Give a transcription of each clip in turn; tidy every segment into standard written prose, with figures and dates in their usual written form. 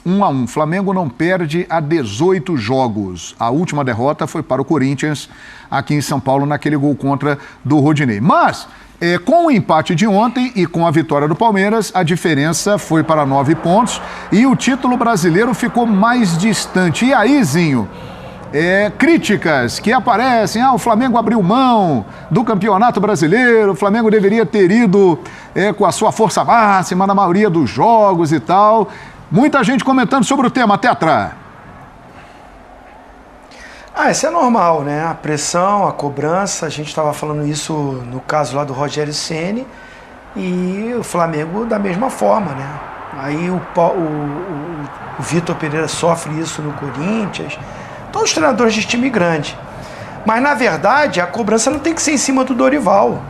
1-1. Flamengo não perde há 18 jogos. A última derrota foi para o Corinthians, aqui em São Paulo, naquele gol contra do Rodinei. Mas, com o empate de ontem e com a vitória do Palmeiras, a diferença foi para 9 pontos e o título brasileiro ficou mais distante. E aí, Zinho, críticas que aparecem, o Flamengo abriu mão do Campeonato Brasileiro, o Flamengo deveria ter ido com a sua força máxima na maioria dos jogos e tal. Muita gente comentando sobre o tema, Tetra. Isso é normal, né? A pressão, a cobrança, a gente estava falando isso no caso lá do Rogério Ceni e o Flamengo da mesma forma, né? Aí o Vitor Pereira sofre isso no Corinthians, todos os treinadores de time grande. Mas, na verdade, a cobrança não tem que ser em cima do Dorival,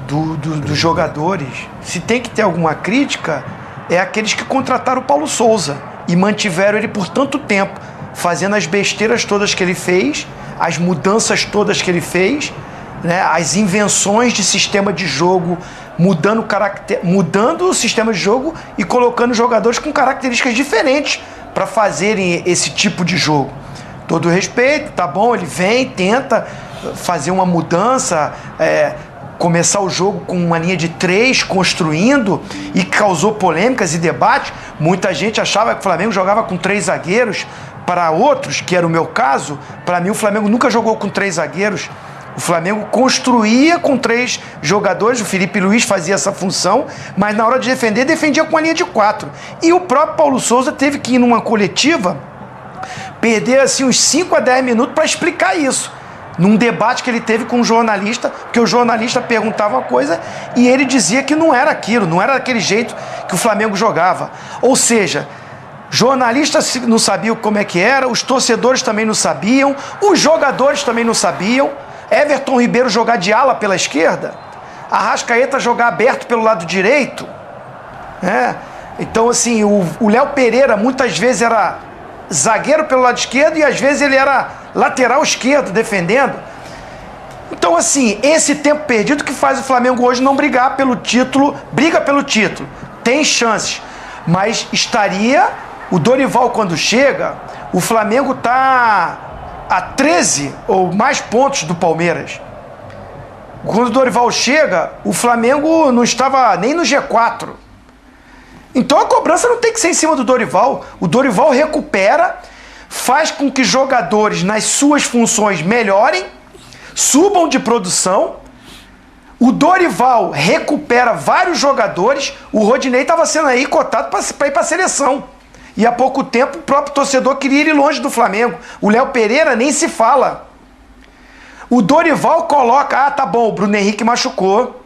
dos jogadores. Se tem que ter alguma crítica, é aqueles que contrataram o Paulo Souza e mantiveram ele por tanto tempo, fazendo as besteiras todas que ele fez, as mudanças todas que ele fez, né, as invenções de sistema de jogo, mudando o sistema de jogo e colocando jogadores com características diferentes para fazerem esse tipo de jogo. Todo respeito, tá bom, ele vem, tenta fazer uma mudança, começar o jogo com uma linha de 3, construindo, e causou polêmicas e debates. Muita gente achava que o Flamengo jogava com 3 zagueiros, para outros, que era o meu caso, para mim o Flamengo nunca jogou com 3 zagueiros. O Flamengo construía com 3 jogadores, o Felipe Luiz fazia essa função, mas na hora de defender, defendia com a linha de 4. E o próprio Paulo Souza teve que ir numa coletiva, perder assim uns 5 a 10 minutos para explicar isso. Num debate que ele teve com um jornalista, porque o jornalista perguntava uma coisa e ele dizia que não era aquilo, não era daquele jeito que o Flamengo jogava. Ou seja, jornalistas não sabiam como é que era, os torcedores também não sabiam, os jogadores também não sabiam. Everton Ribeiro jogar de ala pela esquerda, Arrascaeta jogar aberto pelo lado direito. Então, assim, o Léo Pereira muitas vezes era zagueiro pelo lado esquerdo e às vezes ele era lateral esquerdo defendendo. Então, assim, esse tempo perdido que faz o Flamengo hoje não brigar pelo título, briga pelo título, tem chances, mas o Dorival quando chega, o Flamengo está a 13 ou mais pontos do Palmeiras. Quando o Dorival chega, o Flamengo não estava nem no G4. Então a cobrança não tem que ser em cima do Dorival. O Dorival recupera, faz com que jogadores nas suas funções melhorem, subam de produção. O Dorival recupera vários jogadores. O Rodinei estava sendo aí cotado para ir para a seleção. E há pouco tempo o próprio torcedor queria ir longe do Flamengo. O Léo Pereira nem se fala. O Dorival coloca, tá bom, o Bruno Henrique machucou,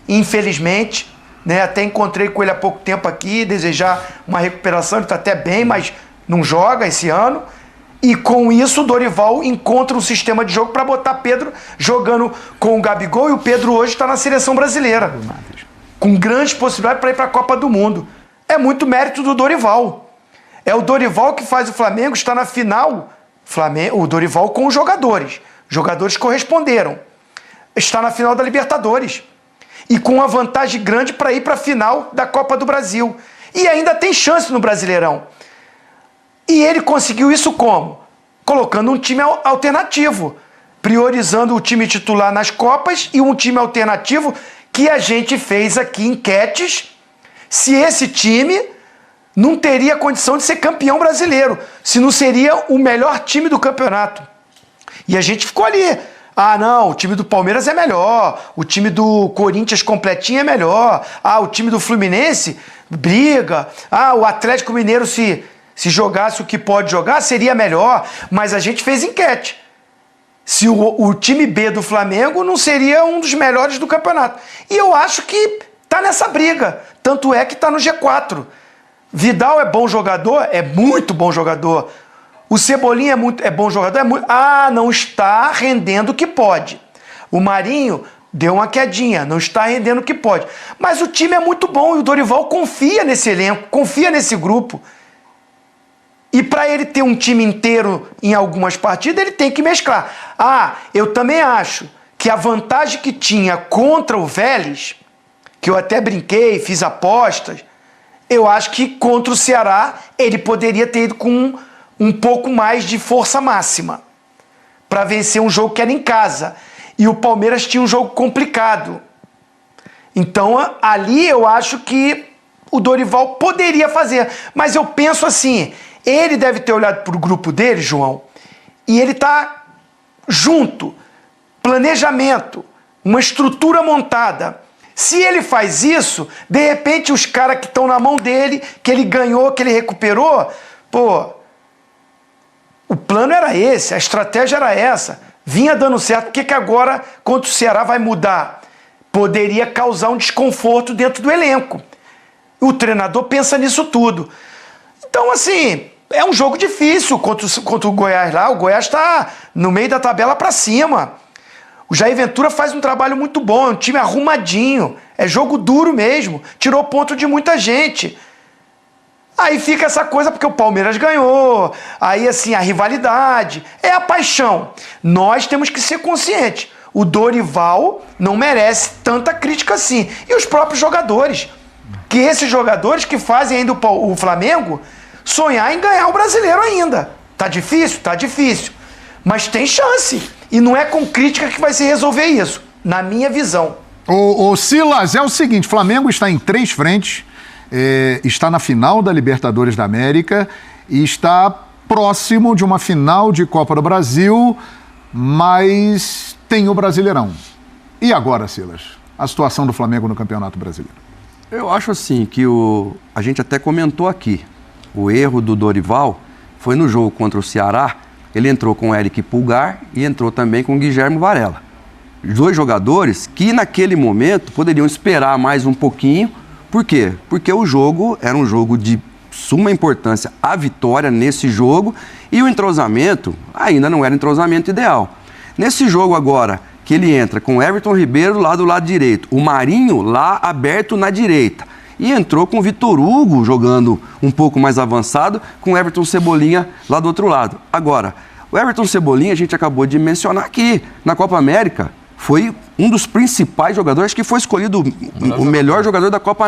infelizmente, né? Até encontrei com ele há pouco tempo aqui, desejar uma recuperação, ele está até bem, mas não joga esse ano. E com isso o Dorival encontra um sistema de jogo para botar Pedro jogando com o Gabigol, e o Pedro hoje está na seleção brasileira, com grandes possibilidades para ir para a Copa do Mundo. É muito mérito do Dorival. É o Dorival que faz o Flamengo estar na final. O Dorival com os jogadores. Jogadores corresponderam. Está na final da Libertadores. E com uma vantagem grande para ir para a final da Copa do Brasil. E ainda tem chance no Brasileirão. E ele conseguiu isso como? Colocando um time alternativo. Priorizando o time titular nas Copas e um time alternativo que a gente fez aqui enquetes se esse time não teria condição de ser campeão brasileiro, se não seria o melhor time do campeonato. E a gente ficou ali. Não, o time do Palmeiras é melhor, o time do Corinthians completinho é melhor, o time do Fluminense briga, o Atlético Mineiro se jogasse o que pode jogar seria melhor, mas a gente fez enquete. Se o time B do Flamengo não seria um dos melhores do campeonato. E eu acho que tá nessa briga, tanto é que tá no G4. Vidal é bom jogador? É muito bom jogador. O Cebolinha é bom jogador? Não está rendendo o que pode. O Marinho deu uma quedinha, não está rendendo o que pode. Mas o time é muito bom e o Dorival confia nesse elenco, confia nesse grupo. E para ele ter um time inteiro em algumas partidas, ele tem que mesclar. Eu também acho que a vantagem que tinha contra o Vélez, que eu até brinquei, fiz apostas, eu acho que contra o Ceará ele poderia ter ido com um pouco mais de força máxima para vencer um jogo que era em casa. E o Palmeiras tinha um jogo complicado. Então, ali eu acho que o Dorival poderia fazer. Mas eu penso assim, ele deve ter olhado para o grupo dele, João, e ele está junto, planejamento, uma estrutura montada. Se ele faz isso, de repente os caras que estão na mão dele, que ele ganhou, que ele recuperou, pô, o plano era esse, a estratégia era essa, vinha dando certo, por que agora, contra o Ceará, vai mudar? Poderia causar um desconforto dentro do elenco. O treinador pensa nisso tudo. Então, assim, é um jogo difícil contra o Goiás lá. O Goiás está no meio da tabela para cima. O Jair Ventura faz um trabalho muito bom, é um time arrumadinho, é jogo duro mesmo, tirou ponto de muita gente. Aí fica essa coisa porque o Palmeiras ganhou, aí assim, a rivalidade, é a paixão. Nós temos que ser conscientes. O Dorival não merece tanta crítica assim. E os próprios jogadores. Que esses jogadores que fazem ainda o Flamengo sonhar em ganhar o Brasileiro ainda. Tá difícil? Tá difícil. Mas tem chance. E não é com crítica que vai se resolver isso, na minha visão. Ô Silas, é o seguinte, Flamengo está em 3 frentes, está na final da Libertadores da América e está próximo de uma final de Copa do Brasil, mas tem o Brasileirão. E agora, Silas? A situação do Flamengo no Campeonato Brasileiro? Eu acho assim que a gente até comentou aqui, o erro do Dorival foi no jogo contra o Ceará, ele entrou com o Eric Pulgar e entrou também com o Guilherme Varela. 2 jogadores que naquele momento poderiam esperar mais um pouquinho. Por quê? Porque o jogo era um jogo de suma importância, a vitória nesse jogo, e o entrosamento ainda não era entrosamento ideal. Nesse jogo agora, que ele entra com o Everton Ribeiro lá do lado direito, o Marinho lá aberto na direita, e entrou com o Vitor Hugo jogando um pouco mais avançado, com o Everton Cebolinha lá do outro lado. Agora, o Everton Cebolinha a gente acabou de mencionar aqui, na Copa América, foi um dos principais jogadores, que foi escolhido o melhor jogador da Copa,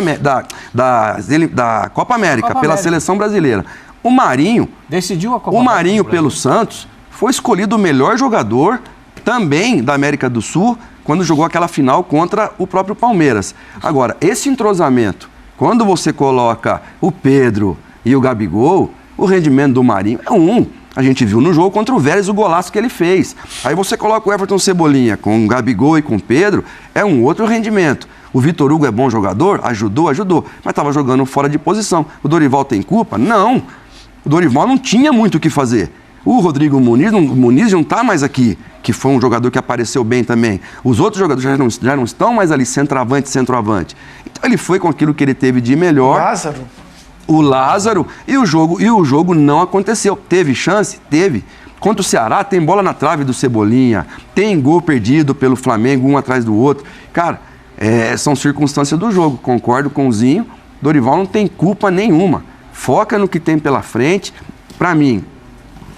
da Copa América, pela seleção brasileira. O Marinho, decidiu a Copa o Marinho pelo Santos, foi escolhido o melhor jogador também da América do Sul, quando jogou aquela final contra o próprio Palmeiras. Agora, esse entrosamento, quando você coloca o Pedro e o Gabigol, o rendimento do Marinho é um. A gente viu no jogo contra o Vélez o golaço que ele fez. Aí você coloca o Everton Cebolinha com o Gabigol e com o Pedro, é um outro rendimento. O Vitor Hugo é bom jogador? Ajudou, mas estava jogando fora de posição. O Dorival tem culpa? Não. O Dorival não tinha muito o que fazer. O Rodrigo Muniz não está mais aqui, que foi um jogador que apareceu bem também. Os outros jogadores já não estão mais ali, centroavante. Então ele foi com aquilo que ele teve de melhor. O Lázaro, e o jogo não aconteceu. Teve chance? Teve. Contra o Ceará, tem bola na trave do Cebolinha, tem gol perdido pelo Flamengo, um atrás do outro. Cara, são circunstâncias do jogo, concordo com o Zinho. Dorival não tem culpa nenhuma. Foca no que tem pela frente. Para mim,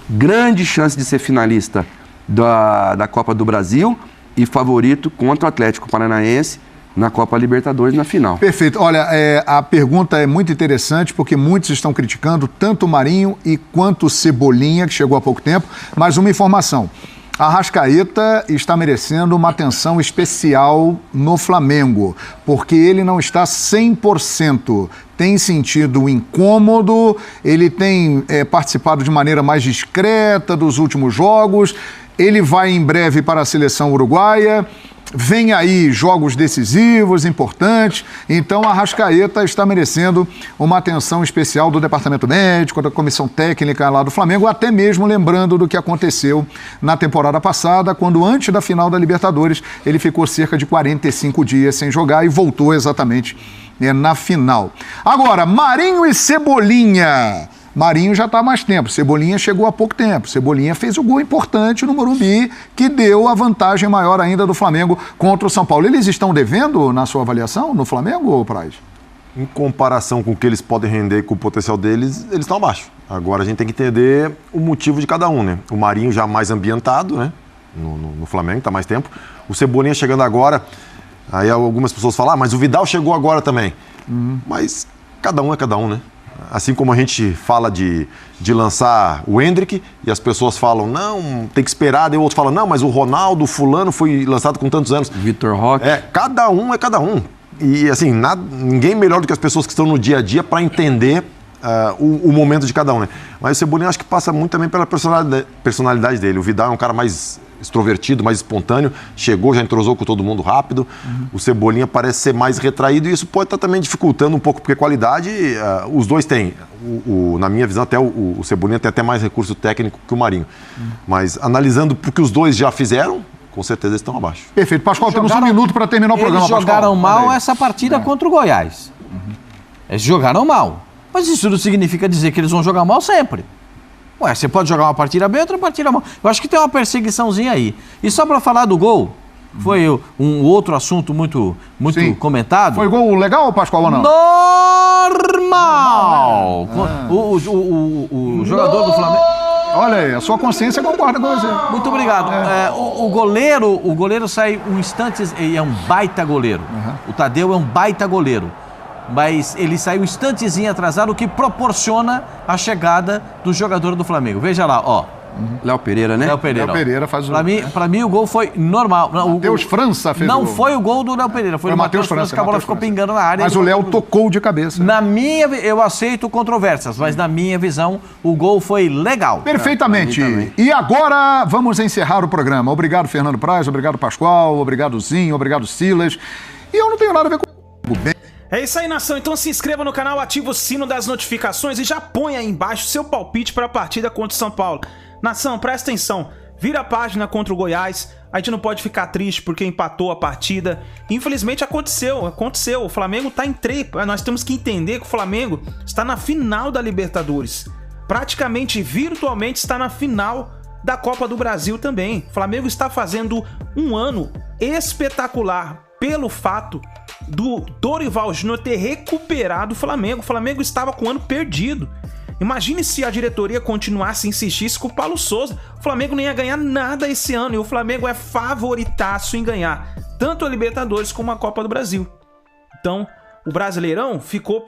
grande chance de ser finalista da Copa do Brasil e favorito contra o Atlético Paranaense na Copa Libertadores na final. Perfeito. Olha, a pergunta é muito interessante porque muitos estão criticando tanto o Marinho quanto o Cebolinha, que chegou há pouco tempo, mas uma informação. A Arrascaeta está merecendo uma atenção especial no Flamengo, porque ele não está 100%. Tem sentido incômodo, ele tem participado de maneira mais discreta dos últimos jogos, ele vai em breve para a seleção uruguaia, vem aí jogos decisivos, importantes, então a Arrascaeta está merecendo uma atenção especial do departamento médico, da comissão técnica lá do Flamengo, até mesmo lembrando do que aconteceu na temporada passada, quando antes da final da Libertadores ele ficou cerca de 45 dias sem jogar e voltou exatamente na final. Agora, Marinho e Cebolinha. Marinho já está há mais tempo, Cebolinha chegou há pouco tempo. Cebolinha fez o gol importante no Morumbi, que deu a vantagem maior ainda do Flamengo contra o São Paulo. Eles estão devendo, na sua avaliação, no Flamengo, ou Praz? Em comparação com o que eles podem render, com o potencial deles, eles estão abaixo. Agora a gente tem que entender o motivo de cada um, né? O Marinho já mais ambientado, né? No Flamengo, está mais tempo. O Cebolinha chegando agora, aí algumas pessoas falam, mas o Vidal chegou agora também. Mas Cada um é cada um, né? Assim como a gente fala de lançar o Endrick e as pessoas falam, não, tem que esperar, daí o outro fala, não, mas o Ronaldo, o fulano foi lançado com tantos anos. Vitor Roque. Cada um é cada um. E assim, ninguém melhor do que as pessoas que estão no dia a dia para entender o momento de cada um, né? Mas o Cebolinha acho que passa muito também pela personalidade dele. O Vidal é um cara mais extrovertido, mais espontâneo, chegou, já entrosou com todo mundo rápido. O Cebolinha parece ser mais retraído e isso pode estar também dificultando um pouco, porque qualidade os dois têm. Na minha visão, até o Cebolinha tem até mais recurso técnico que o Marinho. Mas analisando o que os dois já fizeram, com certeza eles estão abaixo. Perfeito. Pascoal, temos um minuto para terminar o programa. Eles jogaram Pascoal. mal essa partida contra o Goiás. Eles jogaram mal. Mas isso não significa dizer que eles vão jogar mal sempre. Ué, você pode jogar uma partida bem, outra partida mal. Eu acho que tem uma perseguiçãozinha aí. E só para falar do gol, foi um outro assunto muito comentado. Foi gol legal, Pascoal, ou não? Normal! O jogador do Flamengo... Olha aí, a sua consciência concorda com você. Muito obrigado. O goleiro sai um instante e é um baita goleiro. O Tadeu é um baita goleiro. Mas ele saiu um instantezinho atrasado, o que proporciona a chegada do jogador do Flamengo. Veja lá, ó. Léo Pereira, né? Léo Pereira faz o... Pra mim o gol foi normal. Matheus França fez Não o gol. foi o gol do Léo Pereira, foi o Matheus França que a bola ficou pingando na área. Mas o Léo tocou de cabeça. Eu aceito controvérsias, mas na minha visão o gol foi legal. Perfeitamente. E agora vamos encerrar o programa. Obrigado, Fernando Praz, obrigado, Pascoal, obrigado, Zinho, obrigado, Silas. E eu não tenho nada a ver com o bem. É isso aí, nação. Então se inscreva no canal, ativa o sino das notificações e já põe aí embaixo seu palpite para a partida contra o São Paulo. Nação, presta atenção. Vira a página contra o Goiás. A gente não pode ficar triste porque empatou a partida. Infelizmente aconteceu. O Flamengo tá em trepa. Nós temos que entender que o Flamengo está na final da Libertadores. Praticamente, virtualmente, está na final da Copa do Brasil também. O Flamengo está fazendo um ano espetacular pelo fato do Dorival Júnior ter recuperado o Flamengo. O Flamengo estava com o ano perdido. Imagine se a diretoria continuasse e insistisse com o Paulo Souza. O Flamengo não ia ganhar nada esse ano e o Flamengo é favoritaço em ganhar tanto a Libertadores como a Copa do Brasil. Então, o Brasileirão ficou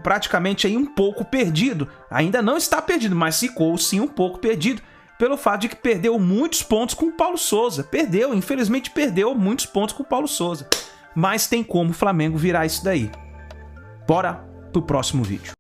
praticamente aí um pouco perdido. Ainda não está perdido, mas ficou sim um pouco perdido pelo fato de que perdeu muitos pontos com o Paulo Souza. Infelizmente perdeu muitos pontos com o Paulo Souza. Mas tem como o Flamengo virar isso daí. Bora pro próximo vídeo.